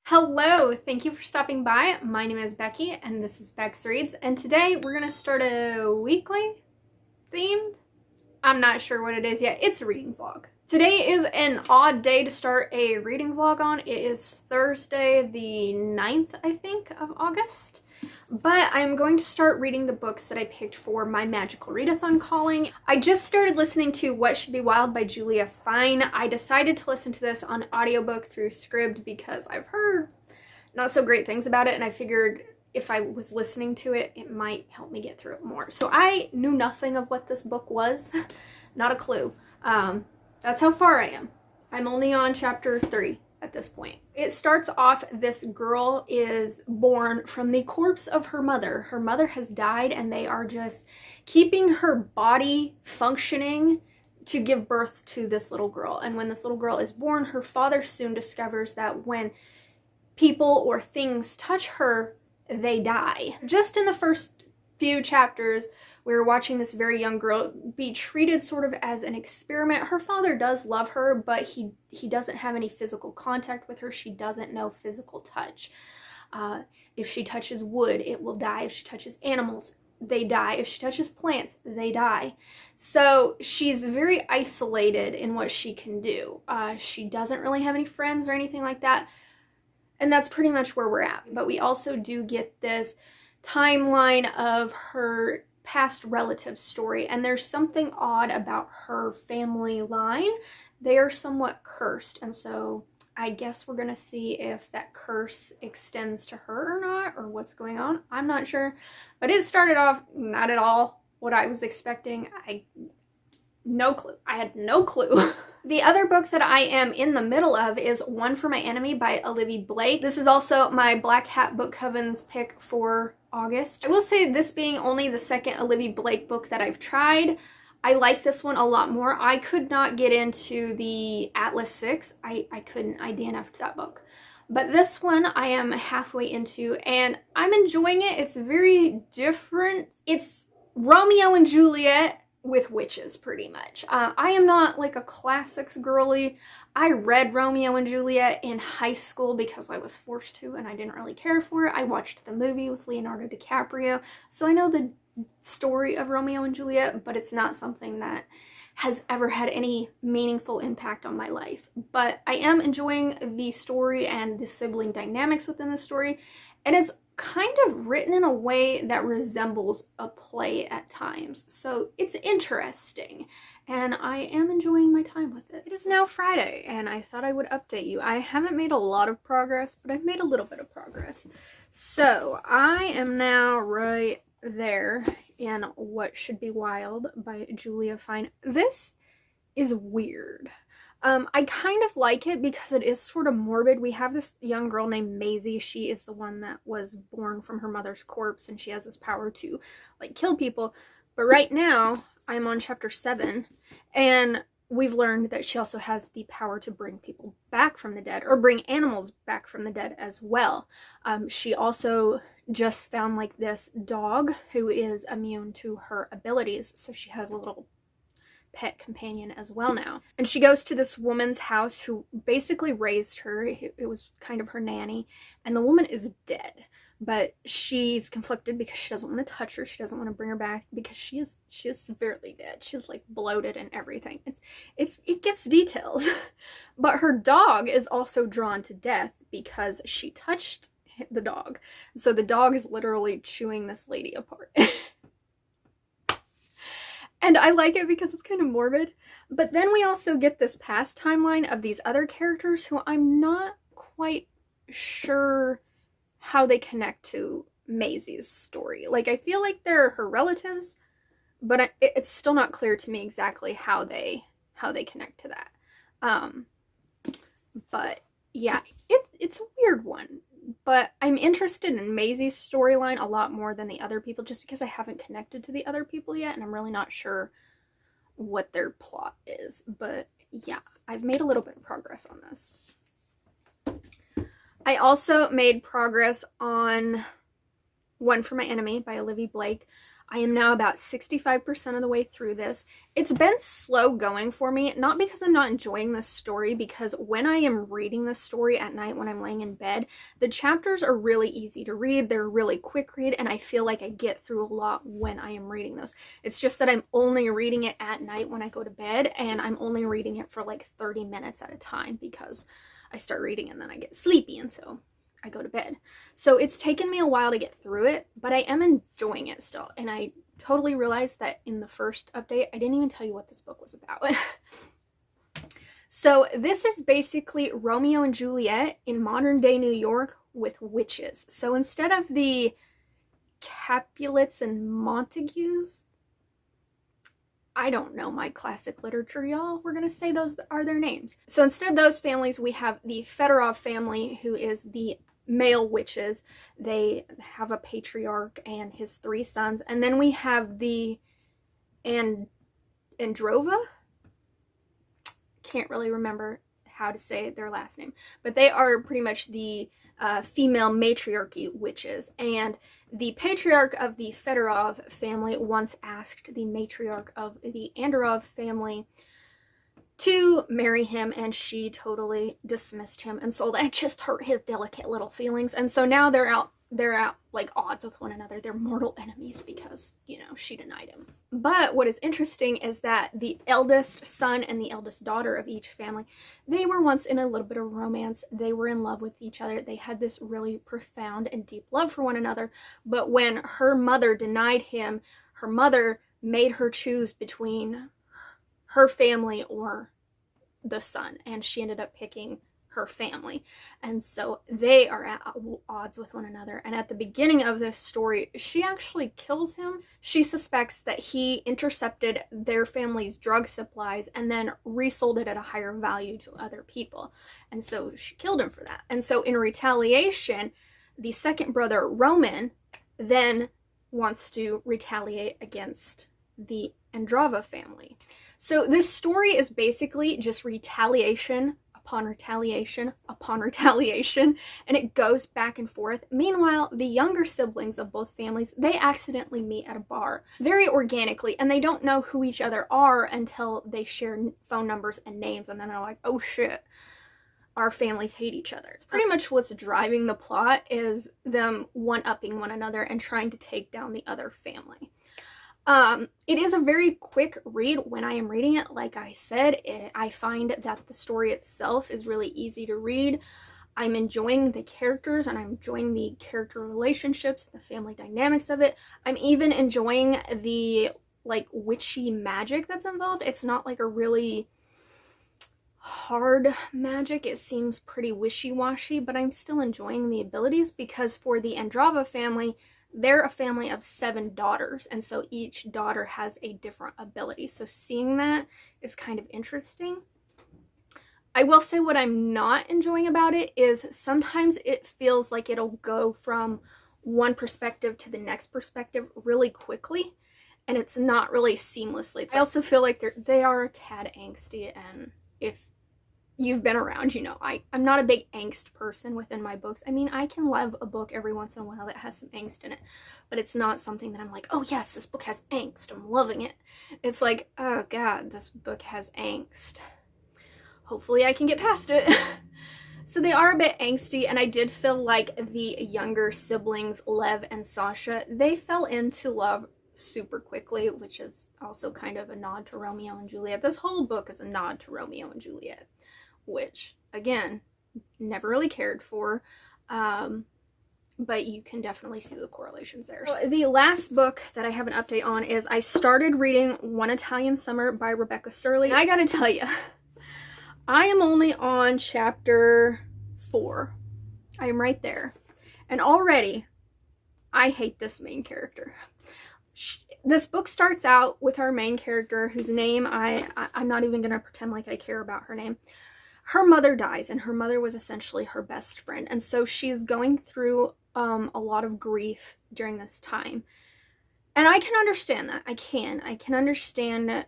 Hello, thank you for stopping by. My name is Becky and this is Becxreadz, and today we're gonna start a weekly themed. I'm not sure what it is yet. It's a reading vlog. Today is an odd day to start a reading vlog on. It is Thursday the 9th, I think, of August. But I'm going to start reading the books that I picked for my Magical Readathon calling. I just started listening to What Should Be Wild by Julia Fine. I decided to listen to this on audiobook through Scribd because I've heard not so great things about it, and I figured if I was listening to it, it might help me get through it more. So I knew nothing of what this book was. Not a clue. That's how far I am. I'm only on chapter 3 at this point. It starts off, this girl is born from the corpse of her mother. Her mother has died and they are just keeping her body functioning to give birth to this little girl. And when this little girl is born, her father soon discovers that when people or things touch her, they die. Just in the first few chapters, we were watching this very young girl be treated sort of as an experiment. Her father does love her, but he doesn't have any physical contact with her. She doesn't know physical touch. If she touches wood, it will die. If she touches animals, they die. If she touches plants, they die. So she's very isolated in what she can do. She doesn't really have any friends or anything like that. And that's pretty much where we're at. But we also do get this timeline of her past relative story, and there's something odd about her family line. They are somewhat cursed, and so I guess we're gonna see if that curse extends to her or not, or what's going on. I'm not sure, but it started off not at all what I was expecting. No clue. I had no clue. The other book that I am in the middle of is One for My Enemy by Olivia Blake. This is also my Black Hat Book Coven's pick for August. I will say, this being only the second Olivia Blake book that I've tried, I like this one a lot more. I could not get into the Atlas 6. I couldn't. I DNF'd that book. But this one I am halfway into and I'm enjoying it. It's very different. It's Romeo and Juliet with witches, pretty much. I am not like a classics girly. I read Romeo and Juliet in high school because I was forced to and I didn't really care for it. I watched the movie with Leonardo DiCaprio, so I know the story of Romeo and Juliet, but it's not something that has ever had any meaningful impact on my life. But I am enjoying the story and the sibling dynamics within the story, and it's kind of written in a way that resembles a play at times. So it's interesting, and I am enjoying my time with it. It is now Friday, and I thought I would update you. I haven't made a lot of progress, but I've made a little bit of progress. So I am now right there in What Should Be Wild by Julia Fine. This is weird. I kind of like it because it is sort of morbid. We have this young girl named Maisie. She is the one that was born from her mother's corpse, and she has this power to like kill people. But right now I'm on chapter 7, and we've learned that she also has the power to bring people back from the dead, or bring animals back from the dead as well. She also just found like this dog who is immune to her abilities, so she has a little pet companion as well now. And she goes to this woman's house who basically raised her. It was kind of her nanny, and the woman is dead, but she's conflicted because she doesn't want to touch her. She doesn't want to bring her back because she is severely dead. She's like bloated and everything. It gives details. But her dog is also drawn to death because she touched the dog. So the dog is literally chewing this lady apart. And I like it because it's kind of morbid. But then we also get this past timeline of these other characters who I'm not quite sure how they connect to Maisie's story. Like, I feel like they're her relatives, but it's still not clear to me exactly how they connect to that. But yeah, it's a weird one. But I'm interested in Maisie's storyline a lot more than the other people, just because I haven't connected to the other people yet, and I'm really not sure what their plot is. But yeah, I've made a little bit of progress on this. I also made progress on One for My Enemy by Olivia Blake. I am now about 65% of the way through this. It's been slow going for me, not because I'm not enjoying this story, because when I am reading this story at night when I'm laying in bed, the chapters are really easy to read, they're a really quick read, and I feel like I get through a lot when I am reading those. It's just that I'm only reading it at night when I go to bed, and I'm only reading it for like 30 minutes at a time because I start reading and then I get sleepy, and so I go to bed. So it's taken me a while to get through it, but I am enjoying it still. And I totally realized that in the first update, I didn't even tell you what this book was about. So this is basically Romeo and Juliet in modern day New York with witches. So instead of the Capulets and Montagues, I don't know my classic literature, y'all. We're going to say those are their names. So instead of those families, we have the Fedorov family, who is the male witches. They have a patriarch and his 3 sons. And then we have the Androva. Can't really remember how to say their last name. But they are pretty much the female matriarchy witches. And the patriarch of the Fedorov family once asked the matriarch of the Androv family to marry him, and she totally dismissed him, and so that just hurt his delicate little feelings. And so now they're at like odds with one another. They're mortal enemies because, you know, she denied him. But what is interesting is that the eldest son and the eldest daughter of each family, they were once in a little bit of romance. They were in love with each other. They had this really profound and deep love for one another. But when her mother denied him, her mother made her choose between her family or the son, and she ended up picking her family. And so they are at odds with one another. And at the beginning of this story, she actually kills him. She suspects that he intercepted their family's drug supplies and then resold it at a higher value to other people. And so she killed him for that. And so in retaliation, the second brother, Roman, then wants to retaliate against the Androva family. So this story is basically just retaliation upon retaliation upon retaliation, and it goes back and forth. Meanwhile, the younger siblings of both families, they accidentally meet at a bar very organically, and they don't know who each other are until they share phone numbers and names, and then they're like, oh shit, our families hate each other. It's pretty much what's driving the plot, is them one-upping one another and trying to take down the other family. It is a very quick read when I am reading it. Like I said, I find that the story itself is really easy to read. I'm enjoying the characters, and I'm enjoying the character relationships, the family dynamics of it. I'm even enjoying the, like, witchy magic that's involved. It's not like a really hard magic. It seems pretty wishy-washy, but I'm still enjoying the abilities, because for the Androva family, they're a family of 7 daughters, and so each daughter has a different ability. So seeing that is kind of interesting. I will say what I'm not enjoying about it is sometimes it feels like it'll go from one perspective to the next perspective really quickly, and it's not really seamlessly. I also feel like they are a tad angsty, and if you've been around, you know, I'm not a big angst person within my books. I mean, I can love a book every once in a while that has some angst in it, but it's not something that I'm like, oh yes, this book has angst, I'm loving it. It's like, oh god, this book has angst. Hopefully I can get past it. So they are a bit angsty, and I did feel like the younger siblings, Lev and Sasha, they fell into love super quickly, which is also kind of a nod to Romeo and Juliet. This whole book is a nod to Romeo and Juliet, which, again, never really cared for, but you can definitely see the correlations there. So the last book that I have an update on is I started reading One Italian Summer by Rebecca Surley. And I gotta tell you, I am only on chapter 4. I am right there. And already, I hate this main character. This book starts out with our main character, whose name I'm not even gonna pretend like I care about her name. Her mother dies, and her mother was essentially her best friend, and so she's going through a lot of grief during this time. And I can understand that. I can understand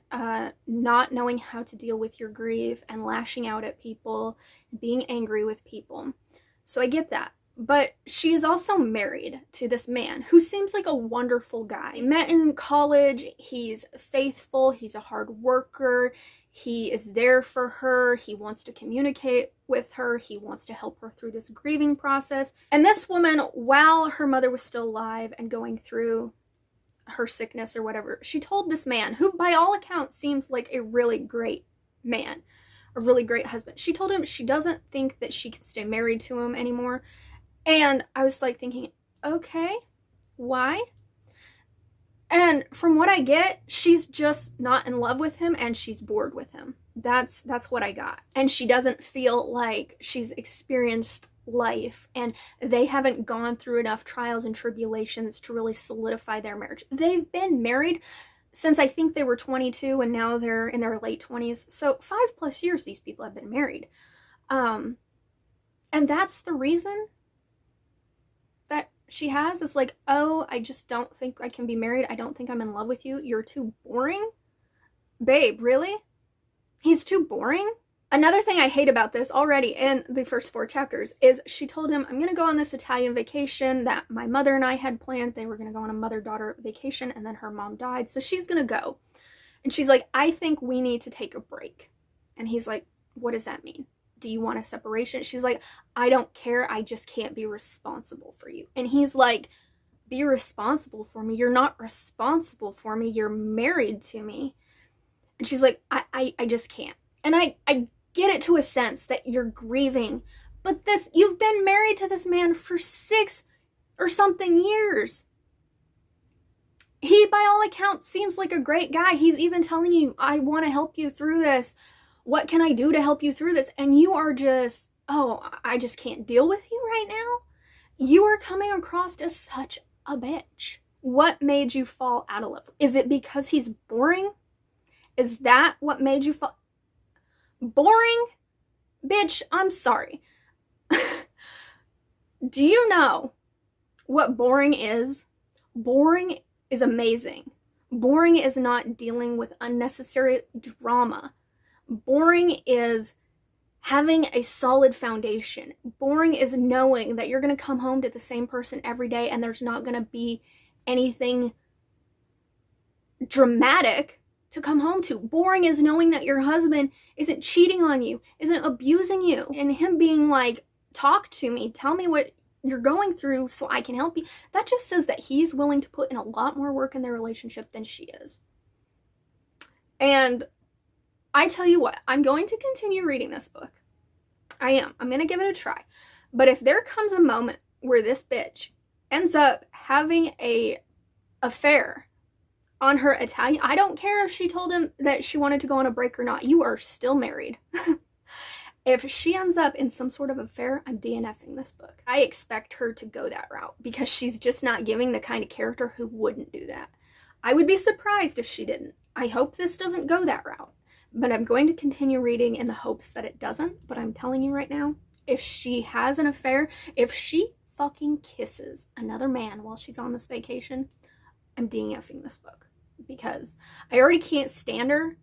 not knowing how to deal with your grief and lashing out at people, being angry with people. So I get that. But she is also married to this man who seems like a wonderful guy. Met in college, he's faithful, he's a hard worker, he is there for her, he wants to communicate with her, he wants to help her through this grieving process. And this woman, while her mother was still alive and going through her sickness or whatever, she told this man, who by all accounts seems like a really great man, a really great husband, she told him she doesn't think that she can stay married to him anymore. And I was like thinking, okay, why? And from what I get, she's just not in love with him and she's bored with him. That's what I got. And she doesn't feel like she's experienced life and they haven't gone through enough trials and tribulations to really solidify their marriage. They've been married since I think they were 22 and now they're in their late 20s. So 5+ years these people have been married. And that's the reason that she has, is like, oh, I just don't think I can be married. I don't think I'm in love with you. You're too boring. Babe, really? He's too boring? Another thing I hate about this already in the first 4 chapters is she told him, I'm going to go on this Italian vacation that my mother and I had planned. They were going to go on a mother-daughter vacation and then her mom died. So she's going to go. And she's like, I think we need to take a break. And he's like, what does that mean? Do you want a separation? She's like, I don't care. I just can't be responsible for you. And he's like, be responsible for me. You're not responsible for me. You're married to me. And she's like, I just can't. And I get it to a sense that you're grieving, but you've been married to this man for 6 or something years. He, by all accounts, seems like a great guy. He's even telling you, I want to help you through this. What can I do to help you through this? And you are just, oh, I just can't deal with you right now. You are coming across as such a bitch. What made you fall out of love? Is it because he's boring? Is that what made you fall? Boring? Bitch, I'm sorry. Do you know what boring is? Boring is amazing. Boring is not dealing with unnecessary drama. Boring is having a solid foundation. Boring is knowing that you're going to come home to the same person every day and there's not going to be anything dramatic to come home to. Boring is knowing that your husband isn't cheating on you, isn't abusing you, and him being like, talk to me, tell me what you're going through so I can help you. That just says that he's willing to put in a lot more work in their relationship than she is. And I tell you what, I'm going to continue reading this book. I am. I'm going to give it a try. But if there comes a moment where this bitch ends up having a affair on her Italian, I don't care if she told him that she wanted to go on a break or not. You are still married. If she ends up in some sort of affair, I'm DNFing this book. I expect her to go that route because she's just not giving the kind of character who wouldn't do that. I would be surprised if she didn't. I hope this doesn't go that route. But I'm going to continue reading in the hopes that it doesn't. But I'm telling you right now, if she has an affair, if she fucking kisses another man while she's on this vacation, I'm DNFing this book. Because I already can't stand her.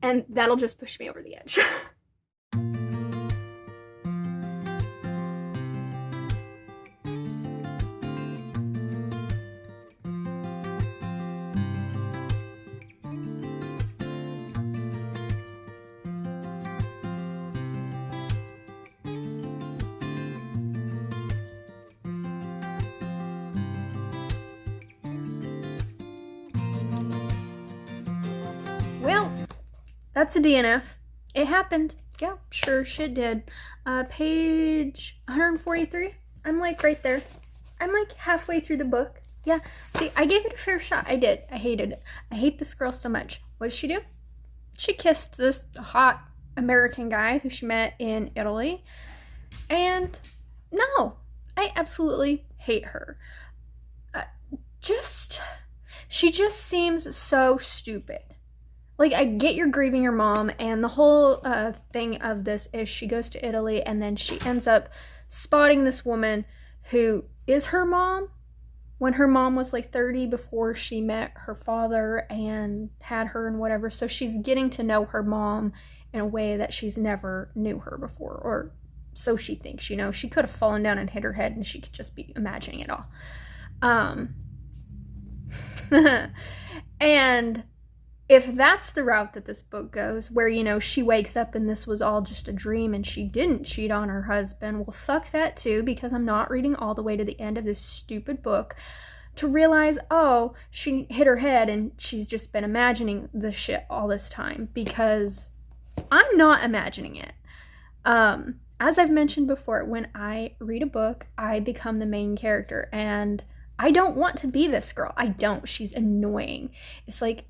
And that'll just push me over the edge. Well, that's a DNF. It happened. Yeah, sure shit did. Page 143. I'm like right there. I'm like halfway through the book. Yeah, see, I gave it a fair shot. I did. I hated it. I hate this girl so much. What did she do? She kissed this hot American guy who she met in Italy. And no, I absolutely hate her. She just seems so stupid. Like, I get you're grieving your mom, and the whole thing of this is she goes to Italy, and then she ends up spotting this woman who is her mom, when her mom was like 30 before she met her father and had her and whatever. So she's getting to know her mom in a way that she's never knew her before, or so she thinks, you know. She could have fallen down and hit her head, and she could just be imagining it all. And if that's the route that this book goes, where, you know, she wakes up and this was all just a dream and she didn't cheat on her husband, well, fuck that too, because I'm not reading all the way to the end of this stupid book to realize, oh, she hit her head and she's just been imagining the shit all this time, because I'm not imagining it. As I've mentioned before, when I read a book, I become the main character, and I don't want to be this girl. I don't. She's annoying. It's like,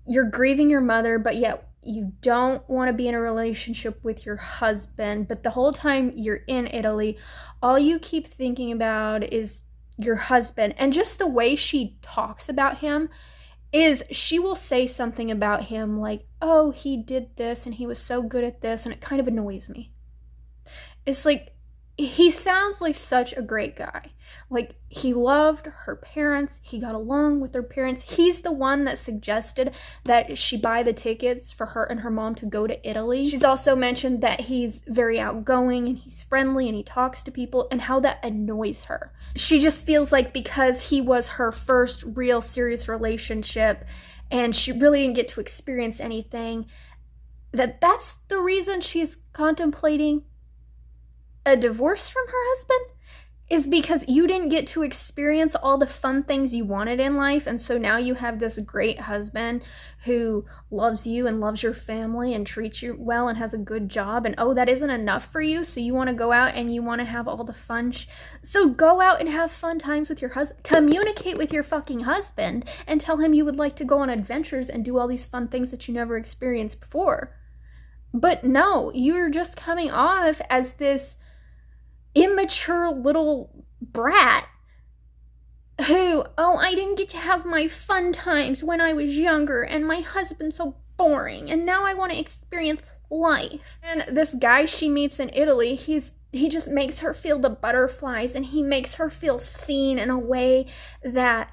you're grieving your mother, but yet you don't want to be in a relationship with your husband, but the whole time you're in Italy, all you keep thinking about is your husband. And just the way she talks about him is, she will say something about him like, oh, he did this and he was so good at this, and it kind of annoys me. It's like, he sounds like such a great guy. Like, he loved her parents. He got along with her parents. He's the one that suggested that she buy the tickets for her and her mom to go to Italy. She's also mentioned that he's very outgoing and he's friendly and he talks to people, and how that annoys her. She just feels like because he was her first real serious relationship and she really didn't get to experience anything, that's the reason she's contemplating a divorce from her husband, is because you didn't get to experience all the fun things you wanted in life, and so now you have this great husband who loves you and loves your family and treats you well and has a good job, and oh, that isn't enough for you, so you want to go out and you want to have all the fun so go out and have fun times with your husband. Communicate with your fucking husband and tell him you would like to go on adventures and do all these fun things that you never experienced before. But no, you're just coming off as this immature little brat who, oh, I didn't get to have my fun times when I was younger, and my husband's so boring, and now I want to experience life. And this guy she meets in Italy, he just makes her feel the butterflies, and he makes her feel seen in a way that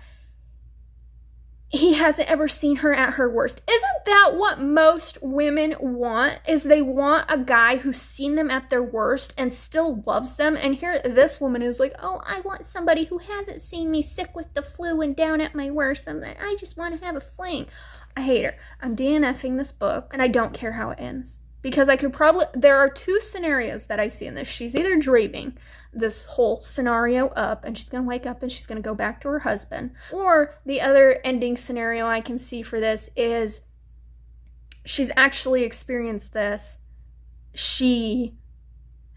he hasn't ever seen her at her worst. Isn't that what most women want? Is they want a guy who's seen them at their worst and still loves them. And here this woman is like, oh, I want somebody who hasn't seen me sick with the flu and down at my worst. I just want to have a fling. I hate her. I'm DNFing this book, and I don't care how it ends. Because there are two scenarios that I see in this. She's either dreaming this whole scenario up, and she's going to wake up and she's going to go back to her husband. Or the other ending scenario I can see for this is she's actually experienced this. She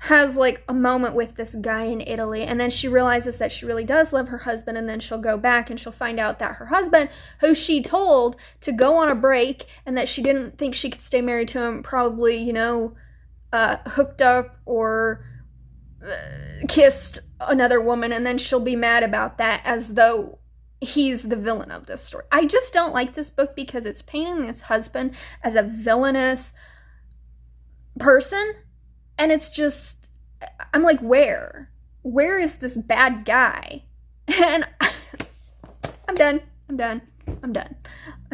has like a moment with this guy in Italy, and then she realizes that she really does love her husband, and then she'll go back and she'll find out that her husband, who she told to go on a break and that she didn't think she could stay married to him, probably, you know, hooked up or kissed another woman, and then she'll be mad about that as though he's the villain of this story. I just don't like this book because it's painting this husband as a villainous person. And it's just, I'm like, where is this bad guy? And I'm done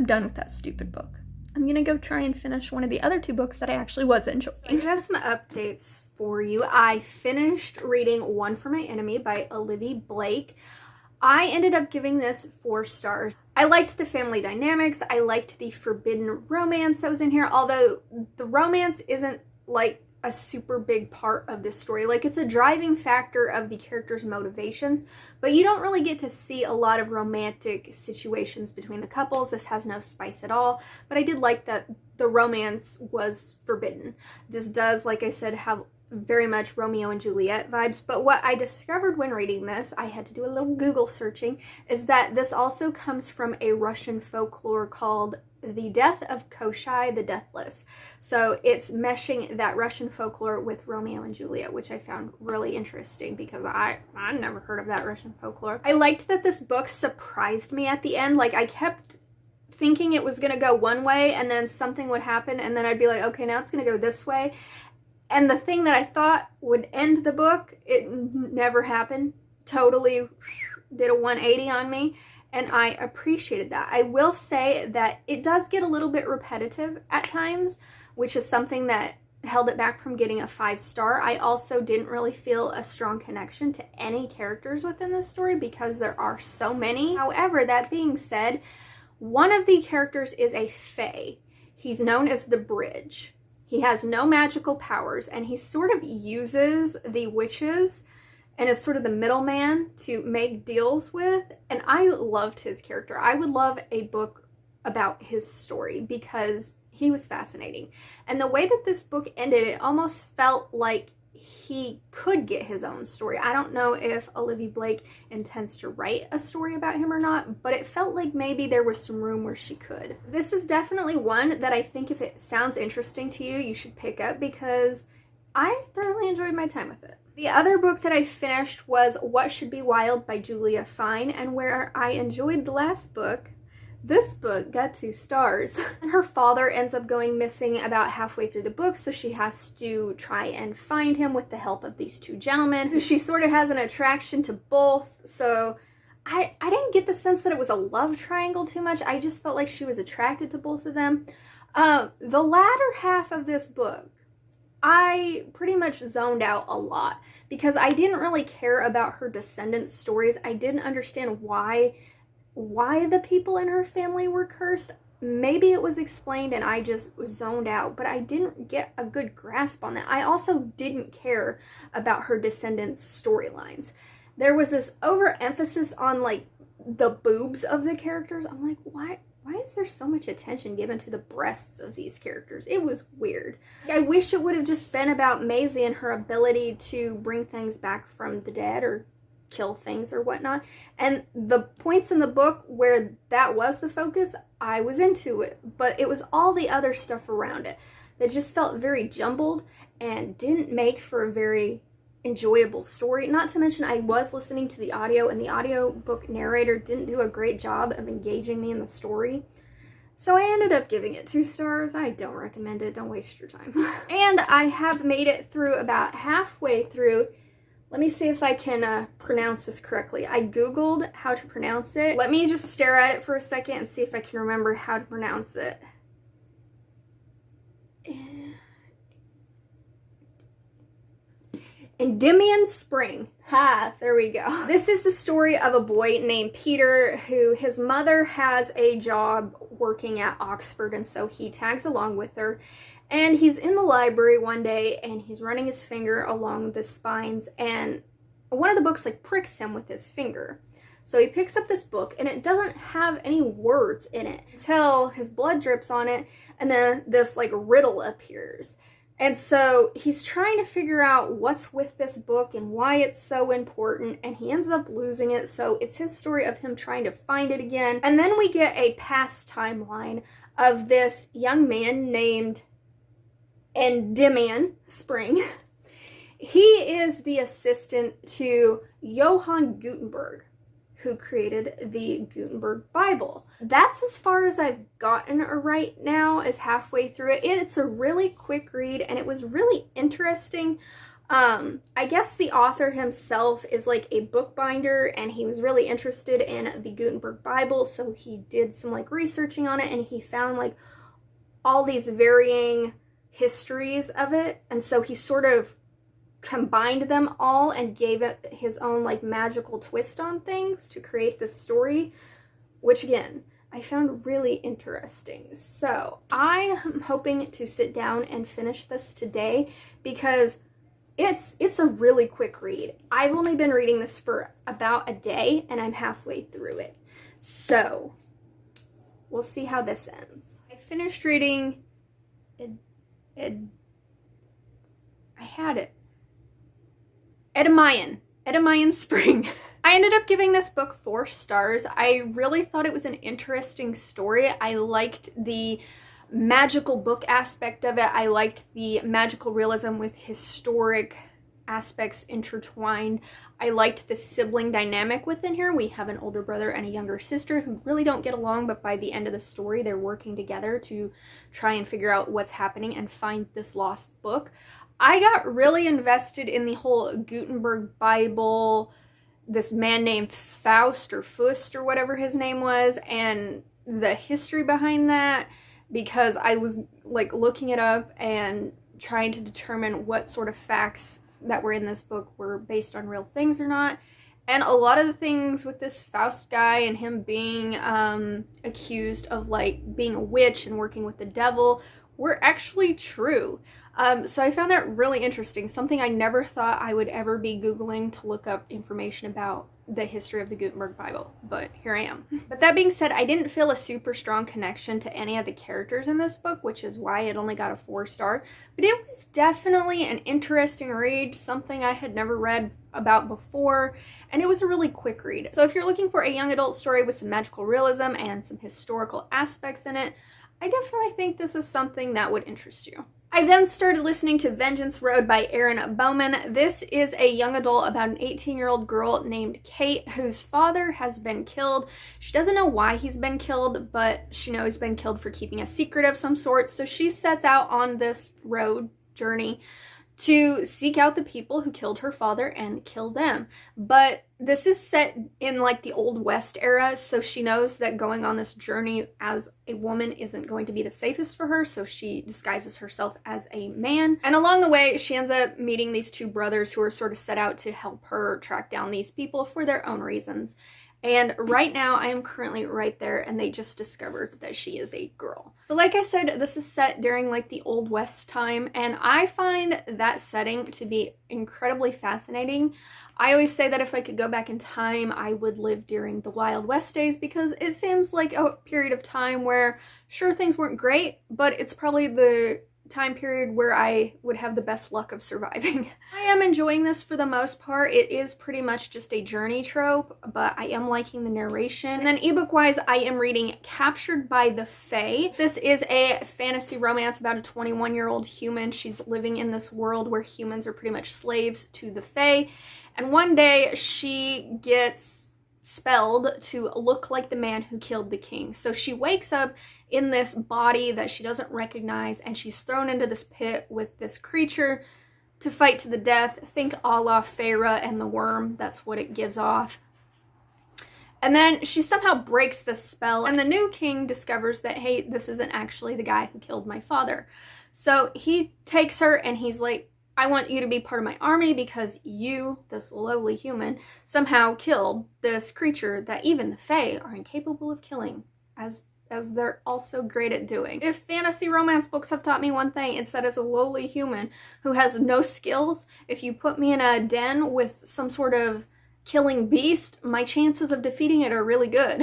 with that stupid book. I'm going to go try and finish one of the other two books that I actually was enjoying. I have some updates for you. I finished reading One for My Enemy by Olivia Blake. I ended up giving this 4 stars. I liked the family dynamics. I liked the forbidden romance that was in here, although the romance isn't like a super big part of this story. Like, it's a driving factor of the characters' motivations, but you don't really get to see a lot of romantic situations between the couples. This has no spice at all, but I did like that the romance was forbidden. This does, like I said, have very much Romeo and Juliet vibes, but what I discovered when reading this, I had to do a little Google searching, is that this also comes from a Russian folklore called The Death of Koshai the Deathless. So it's meshing that Russian folklore with Romeo and Juliet, which I found really interesting because I never heard of that Russian folklore. I liked that this book surprised me at the end. Like, I kept thinking it was going to go one way and then something would happen and then I'd be like, okay, now it's going to go this way. And the thing that I thought would end the book, it never happened. Totally did a 180 on me. And I appreciated that. I will say that it does get a little bit repetitive at times, which is something that held it back from getting a 5-star. I also didn't really feel a strong connection to any characters within this story because there are so many. However, that being said, one of the characters is a fae. He's known as the Bridge. He has no magical powers, and he sort of uses the witches and is sort of the middleman to make deals with, and I loved his character. I would love a book about his story because he was fascinating. And the way that this book ended, it almost felt like he could get his own story. I don't know if Olivia Blake intends to write a story about him or not, but it felt like maybe there was some room where she could. This is definitely one that I think if it sounds interesting to you, you should pick up because I thoroughly enjoyed my time with it. The other book that I finished was What Should Be Wild by Julia Fine, and where I enjoyed the last book, this book got 2 stars. Her father ends up going missing about halfway through the book, so she has to try and find him with the help of these 2 gentlemen, who she sort of has an attraction to both. So I didn't get the sense that it was a love triangle too much. I just felt like she was attracted to both of them. The latter half of this book, I pretty much zoned out a lot because I didn't really care about her descendants' stories. I didn't understand why the people in her family were cursed. Maybe it was explained and I just zoned out, but I didn't get a good grasp on that. I also didn't care about her descendants' storylines. There was this overemphasis on like the boobs of the characters. I'm like, why is there so much attention given to the breasts of these characters? It was weird. I wish it would have just been about Maisie and her ability to bring things back from the dead or kill things or whatnot. And the points in the book where that was the focus, I was into it. But it was all the other stuff around it that just felt very jumbled and didn't make for a very enjoyable story. Not to mention I was listening to the audio, and the audiobook narrator didn't do a great job of engaging me in the story. So I ended up giving it 2 stars. I don't recommend it. Don't waste your time. And I have made it through about halfway through. Let me see if I can pronounce this correctly. I googled how to pronounce it. Let me just stare at it for a second and see if I can remember how to pronounce it. Endymion Spring. Ha, there we go. This is the story of a boy named Peter who his mother has a job working at Oxford, and so he tags along with her. And he's in the library one day and he's running his finger along the spines, and one of the books like pricks him with his finger. So he picks up this book and it doesn't have any words in it until his blood drips on it, and then this like riddle appears. And so he's trying to figure out what's with this book and why it's so important, and he ends up losing it. So it's his story of him trying to find it again. And then we get a past timeline of this young man named Endymion Spring. He is the assistant to Johann Gutenberg, who created the Gutenberg Bible. That's as far as I've gotten right now, is halfway through it. It's a really quick read and it was really interesting. I guess the author himself is like a bookbinder and he was really interested in the Gutenberg Bible, so he did some like researching on it and he found like all these varying histories of it, and so he sort of combined them all and gave it his own like magical twist on things to create this story, which again I found really interesting. So I am hoping to sit down and finish this today because it's a really quick read. I've only been reading this for about a day and I'm halfway through it, so we'll see how this ends. I finished reading Endymion Spring. I ended up giving this book 4 stars. I really thought it was an interesting story. I liked the magical book aspect of it. I liked the magical realism with historic aspects intertwined. I liked the sibling dynamic within here. We have an older brother and a younger sister who really don't get along, but by the end of the story they're working together to try and figure out what's happening and find this lost book. I got really invested in the whole Gutenberg Bible, this man named Faust or Fust or whatever his name was, and the history behind that, because I was like looking it up and trying to determine what sort of facts that were in this book were based on real things or not. And a lot of the things with this Faust guy and him being accused of like being a witch and working with the devil were actually true. So I found that really interesting, something I never thought I would ever be Googling to look up information about the history of the Gutenberg Bible, but here I am. But that being said, I didn't feel a super strong connection to any of the characters in this book, which is why it only got a 4-star, but it was definitely an interesting read, something I had never read about before, and it was a really quick read. So if you're looking for a young adult story with some magical realism and some historical aspects in it, I definitely think this is something that would interest you. I then started listening to Vengeance Road by Erin Bowman. This is a young adult about an 18-year-old girl named Kate whose father has been killed. She doesn't know why he's been killed, but she knows he's been killed for keeping a secret of some sort. So she sets out on this road journey to seek out the people who killed her father and kill them. But this is set in like the Old West era, so she knows that going on this journey as a woman isn't going to be the safest for her, so she disguises herself as a man. And along the way, she ends up meeting these two brothers who are sort of set out to help her track down these people for their own reasons. And right now, I am currently right there, and they just discovered that she is a girl. So like I said, this is set during like the Old West time, and I find that setting to be incredibly fascinating. I always say that if I could go back in time, I would live during the Wild West days, because it seems like a period of time where, sure, things weren't great, but it's probably the time period where I would have the best luck of surviving. I am enjoying this for the most part. It is pretty much just a journey trope, but I am liking the narration. And then ebook wise, I am reading Captured by the Fae. This is a fantasy romance about a 21-year-old human. She's living in this world where humans are pretty much slaves to the Fae. And one day she gets spelled to look like the man who killed the king. So she wakes up in this body that she doesn't recognize, and she's thrown into this pit with this creature to fight to the death. Think a la Feyre and the worm, that's what it gives off. And then she somehow breaks the spell, and the new king discovers that, hey, this isn't actually the guy who killed my father. So he takes her and he's like, I want you to be part of my army because you, this lowly human, somehow killed this creature that even the Fae are incapable of killing, as they're also great at doing. If fantasy romance books have taught me one thing, it's that as a lowly human who has no skills, if you put me in a den with some sort of killing beast, my chances of defeating it are really good.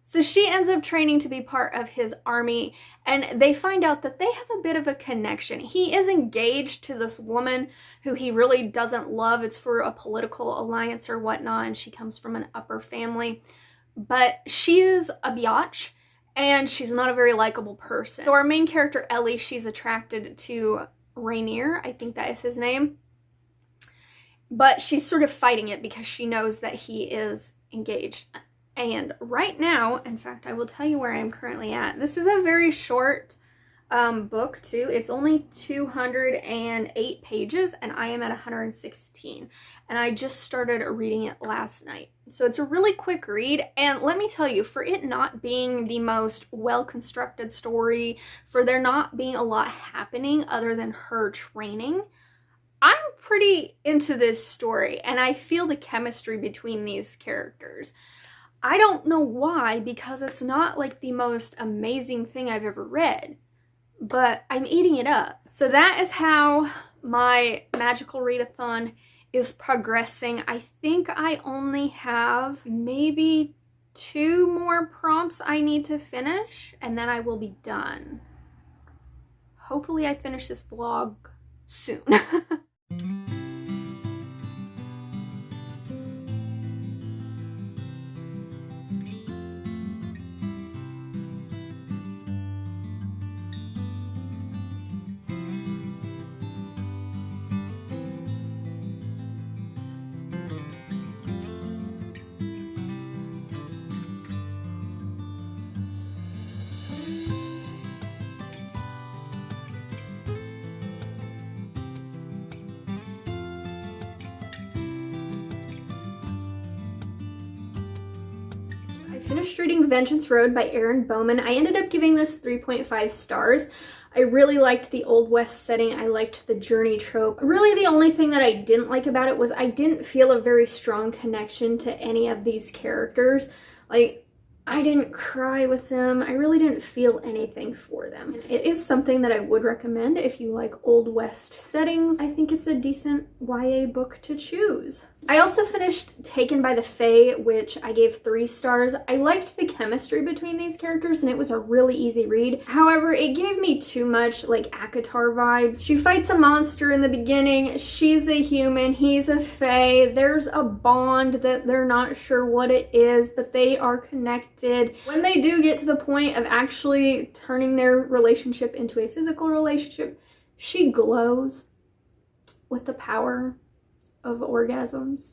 So she ends up training to be part of his army, and they find out that they have a bit of a connection. He is engaged to this woman who he really doesn't love. It's for a political alliance or whatnot, and she comes from an upper family. But she is a biatch, and she's not a very likable person. So our main character, Ellie, she's attracted to Rainier, I think that is his name. But she's sort of fighting it because she knows that he is engaged. And right now, in fact, I will tell you where I am currently at. This is a very short book too. It's only 208 pages and I am at 116. And I just started reading it last night. So it's a really quick read. And let me tell you, for it not being the most well-constructed story, for there not being a lot happening other than her training, I'm pretty into this story. And I feel the chemistry between these characters. I don't know why, because it's not like the most amazing thing I've ever read, but I'm eating it up. So that is how my Magical Readathon is progressing. I think I only have maybe 2 more prompts I need to finish, and then I will be done. Hopefully I finish this vlog soon. Finished reading Vengeance Road by Erin Bowman. I ended up giving this 3.5 stars. I really liked the Old West setting. I liked the journey trope. Really the only thing that I didn't like about it was I didn't feel a very strong connection to any of these characters. Like, I didn't cry with them. I really didn't feel anything for them. And it is something that I would recommend if you like Old West settings. I think it's a decent YA book to choose. I also finished Taken by the Fae, which I gave 3 stars. I liked the chemistry between these characters and it was a really easy read. However, it gave me too much like ACOTAR vibes. She fights a monster in the beginning. She's a human, he's a fae. There's a bond that they're not sure what it is, but they are connected. When they do get to the point of actually turning their relationship into a physical relationship, she glows with the power of orgasms.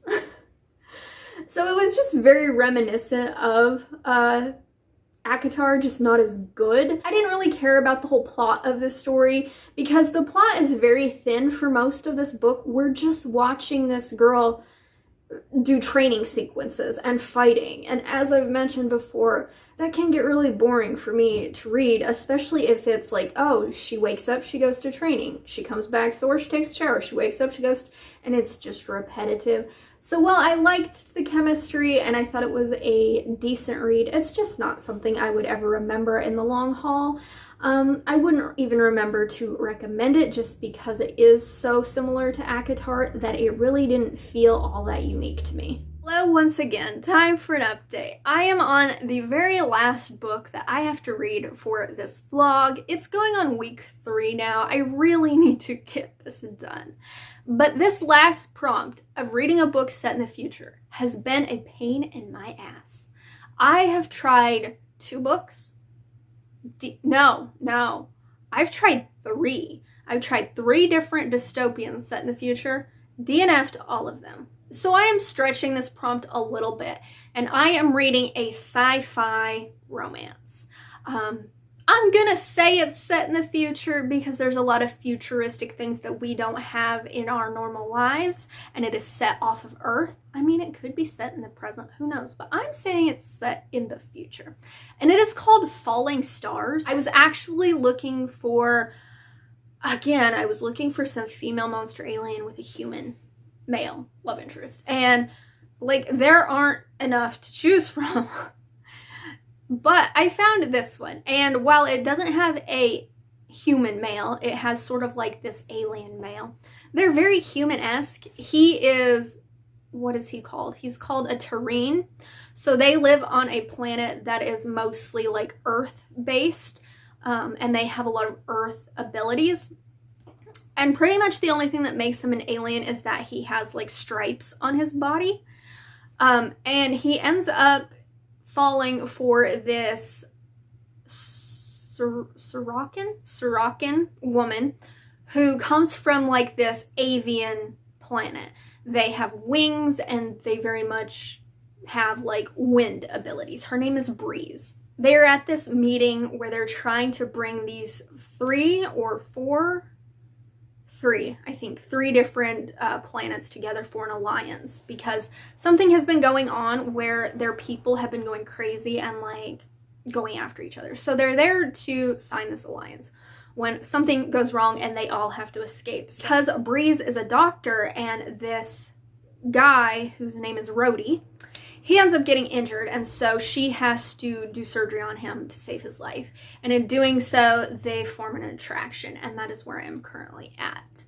So it was just very reminiscent of ACOTAR, just not as good. I didn't really care about the whole plot of this story because the plot is very thin for most of this book. We're just watching this girl do training sequences and fighting, and as I've mentioned before, that can get really boring for me to read, especially if it's like, oh, she wakes up, she goes to training, she comes back, so or she takes a shower, she wakes up, she goes, and it's just repetitive. So while I liked the chemistry and I thought it was a decent read, it's just not something I would ever remember in the long haul. I wouldn't even remember to recommend it just because it is so similar to ACOTAR that it really didn't feel all that unique to me. Hello once again, time for an update. I am on the very last book that I have to read for this vlog. It's going on week 3 now. I really need to get this done. But this last prompt of reading a book set in the future has been a pain in my ass. I have tried 2 books. No. I've tried 3. I've tried 3 different dystopians set in the future, DNF'd all of them. So I am stretching this prompt a little bit, and I am reading a sci-fi romance. I'm gonna say it's set in the future because there's a lot of futuristic things that we don't have in our normal lives, and it is set off of Earth. I mean, it could be set in the present, who knows, but I'm saying it's set in the future. And it is called Falling Stars. I was actually looking for, again, I was looking for some female monster alien with a human male love interest, and like there aren't enough to choose from. But I found this one, and while it doesn't have a human male, it has sort of like this alien male. They're very human-esque. He is, what is he called? He's called a Terrene. So they live on a planet that is mostly like Earth-based, and they have a lot of Earth abilities. And pretty much the only thing that makes him an alien is that he has like stripes on his body. And he ends up falling for this Sorokin woman who comes from like this avian planet. They have wings and they very much have like wind abilities. Her name is Breeze. They're at this meeting where they're trying to bring these 3 different planets together for an alliance, because something has been going on where their people have been going crazy and like going after each other. So they're there to sign this alliance when something goes wrong and they all have to escape. Because Breeze is a doctor and this guy whose name is Rhodey, he ends up getting injured, and so she has to do surgery on him to save his life. And in doing so, they form an attraction, and that is where I am currently at.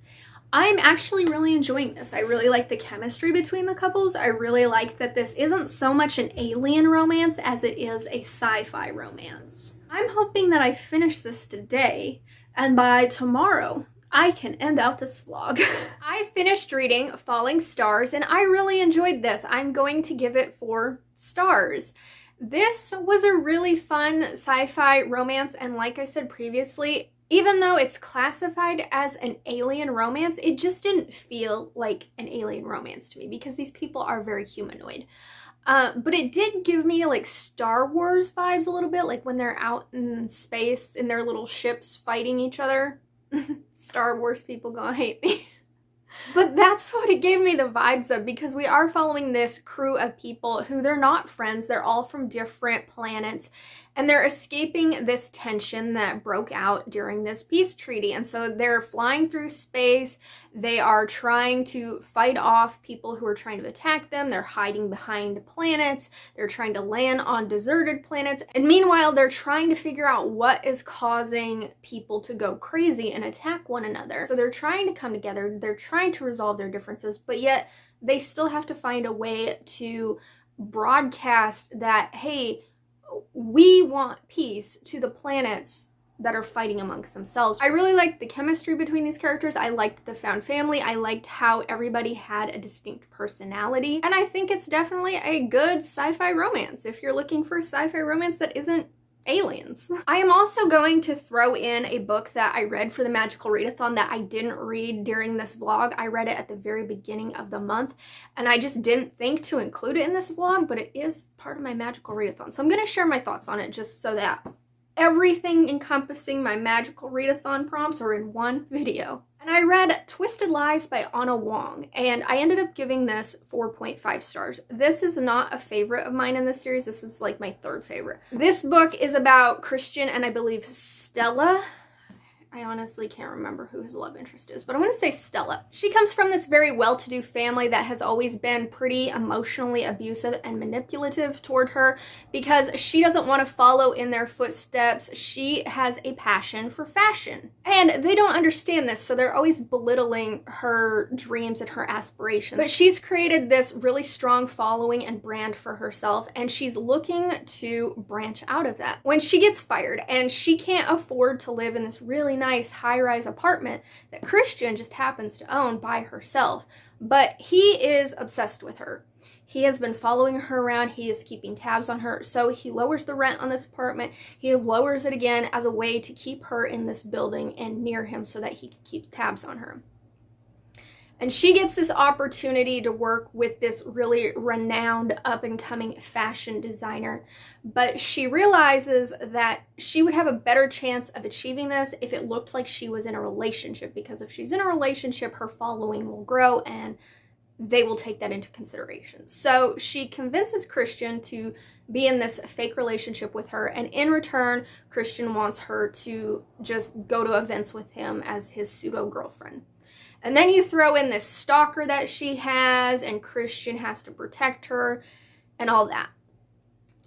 I'm actually really enjoying this. I really like the chemistry between the couples. I really like that this isn't so much an alien romance as it is a sci-fi romance. I'm hoping that I finish this today, and by tomorrow, I can end out this vlog. I finished reading Falling Stars and I really enjoyed this. I'm going to give it 4 stars. This was a really fun sci-fi romance, and like I said previously, even though it's classified as an alien romance, it just didn't feel like an alien romance to me because these people are very humanoid. But it did give me like Star Wars vibes a little bit, like when they're out in space in their little ships fighting each other. Star Wars people gonna hate me. But that's what it gave me the vibes of, because we are following this crew of people who they're not friends. They're all from different planets, And they're escaping this tension that broke out during this peace treaty. And so they're flying through space. They are trying to fight off people who are trying to attack them. They're hiding behind planets. They're trying to land on deserted planets. And meanwhile, they're trying to figure out what is causing people to go crazy and attack one another. So they're trying to come together. They're trying to resolve their differences, but yet they still have to find a way to broadcast that, hey, we want peace to the planets that are fighting amongst themselves. I really liked the chemistry between these characters. I liked the found family. I liked how everybody had a distinct personality. And I think it's definitely a good sci-fi romance if you're looking for a sci-fi romance that isn't aliens. I am also going to throw in a book that I read for the Magical Readathon that I didn't read during this vlog. I read it at the very beginning of the month, and I just didn't think to include it in this vlog, but it is part of my Magical Readathon. So I'm going to share my thoughts on it just so that everything encompassing my Magical Readathon prompts are in one video. And I read Twisted Lies by Anna Wong, and I ended up giving this 4.5 stars. This is not a favorite of mine in this series. This is like my third favorite. This book is about Christian and I believe Stella. I honestly can't remember who his love interest is, but I'm going to say Stella. She comes from this very well-to-do family that has always been pretty emotionally abusive and manipulative toward her because she doesn't want to follow in their footsteps. She has a passion for fashion, and they don't understand this, so they're always belittling her dreams and her aspirations. But she's created this really strong following and brand for herself, and she's looking to branch out of that. When she gets fired and she can't afford to live in this really nice high-rise apartment that Christian just happens to own by herself, but he is obsessed with her. He has been following her around. He is keeping tabs on her. So he lowers the rent on this apartment. He lowers it again as a way to keep her in this building and near him so that he can keep tabs on her. And she gets this opportunity to work with this really renowned up-and-coming fashion designer. But she realizes that she would have a better chance of achieving this if it looked like she was in a relationship. Because if she's in a relationship, her following will grow and they will take that into consideration. So she convinces Christian to be in this fake relationship with her. And in return, Christian wants her to just go to events with him as his pseudo-girlfriend. And then you throw in this stalker that she has, and Christian has to protect her, and all that.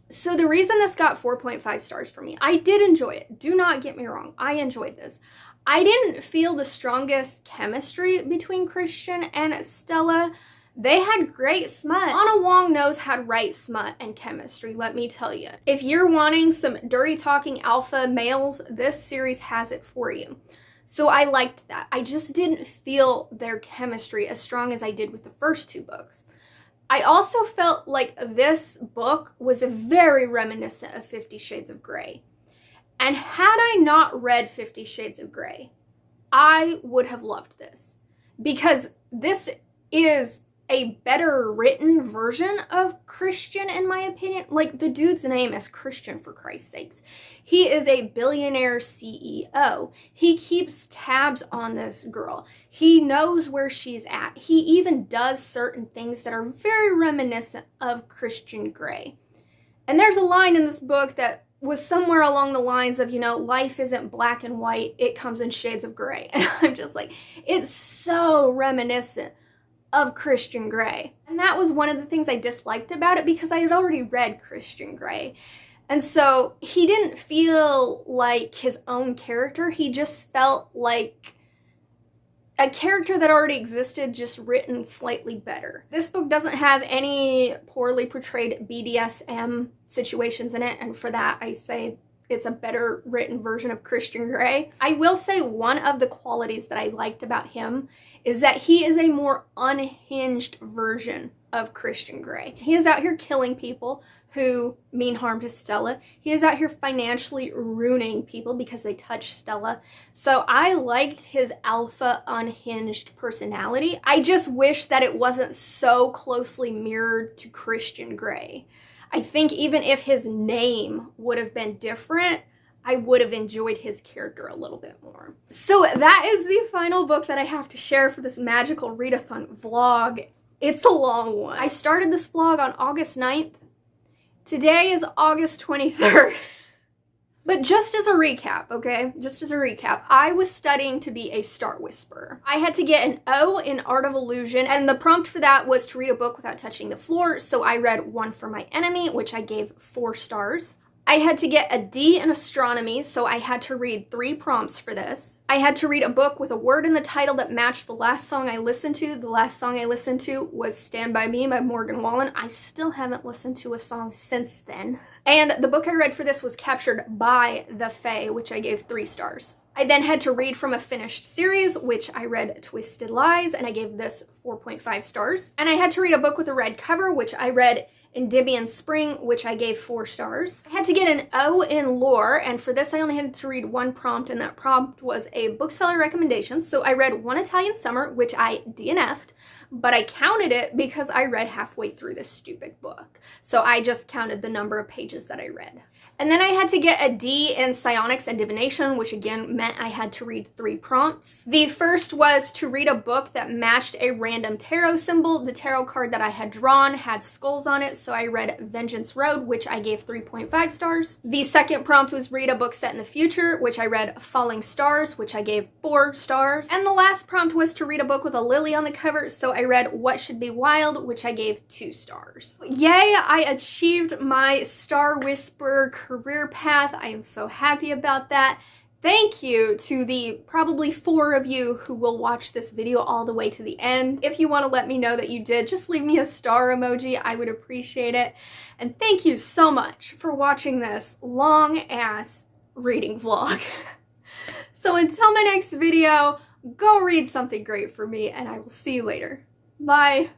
So the reason this got 4.5 stars for me, I did enjoy it. Do not get me wrong. I enjoyed this. I didn't feel the strongest chemistry between Christian and Stella. They had great smut. Anna Wong knows how to write smut and chemistry, let me tell you. If you're wanting some dirty talking alpha males, this series has it for you. So I liked that. I just didn't feel their chemistry as strong as I did with the first two books. I also felt like this book was very reminiscent of 50 Shades of Grey. And had I not read 50 Shades of Grey, I would have loved this. Because this is a better written version of Christian, in my opinion. Like, the dude's name is Christian, for Christ's sakes. He is a billionaire CEO. He keeps tabs on this girl. He knows where she's at. He even does certain things that are very reminiscent of Christian Grey. And there's a line in this book that was somewhere along the lines of, you know, life isn't black and white, it comes in shades of gray. And I'm just like, it's so reminiscent of Christian Grey. And that was one of the things I disliked about it, because I had already read Christian Grey. And so he didn't feel like his own character. He just felt like a character that already existed, just written slightly better. This book doesn't have any poorly portrayed BDSM situations in it, and for that I say it's a better written version of Christian Grey. I will say one of the qualities that I liked about him is that he is a more unhinged version of Christian Grey. He is out here killing people who mean harm to Stella. He is out here financially ruining people because they touch Stella. So I liked his alpha, unhinged personality. I just wish that it wasn't so closely mirrored to Christian Grey. I think even if his name would have been different, I would have enjoyed his character a little bit more. So that is the final book that I have to share for this Magical Readathon vlog. It's a long one. I started this vlog on August 9th. Today is August 23rd. But just as a recap, okay? Just as a recap, I was studying to be a star whisperer. I had to get an O in Art of Illusion, and the prompt for that was to read a book without touching the floor, so I read One for My Enemy, which I gave 4 stars. I had to get a D in astronomy, so I had to read 3 prompts for this. I had to read a book with a word in the title that matched the last song I listened to. The last song I listened to was Stand By Me by Morgan Wallen. I still haven't listened to a song since then. And the book I read for this was Captured by the Fae, which I gave 3 stars. I then had to read from a finished series, which I read Twisted Lies, and I gave this 4.5 stars. And I had to read a book with a red cover, which I read Endymion Spring, which I gave 4 stars. I had to get an O in lore, and for this I only had to read 1 prompt, and that prompt was a bookseller recommendation. So I read One Italian Summer, which I DNF'd, but I counted it because I read halfway through this stupid book. So I just counted the number of pages that I read. And then I had to get a D in Psionics and Divination, which again meant I had to read 3 prompts. The first was to read a book that matched a random tarot symbol. The tarot card that I had drawn had skulls on it, so I read Vengeance Road, which I gave 3.5 stars. The second prompt was read a book set in the future, which I read Falling Stars, which I gave 4 stars. And the last prompt was to read a book with a lily on the cover, so I read What Should Be Wild, which I gave 2 stars. Yay, I achieved my Star Whisperer career path. I am so happy about that. Thank you to the probably 4 of you who will watch this video all the way to the end. If you want to let me know that you did, just leave me a star emoji. I would appreciate it. And thank you so much for watching this long ass reading vlog. So until my next video, go read something great for me, and I will see you later. Bye.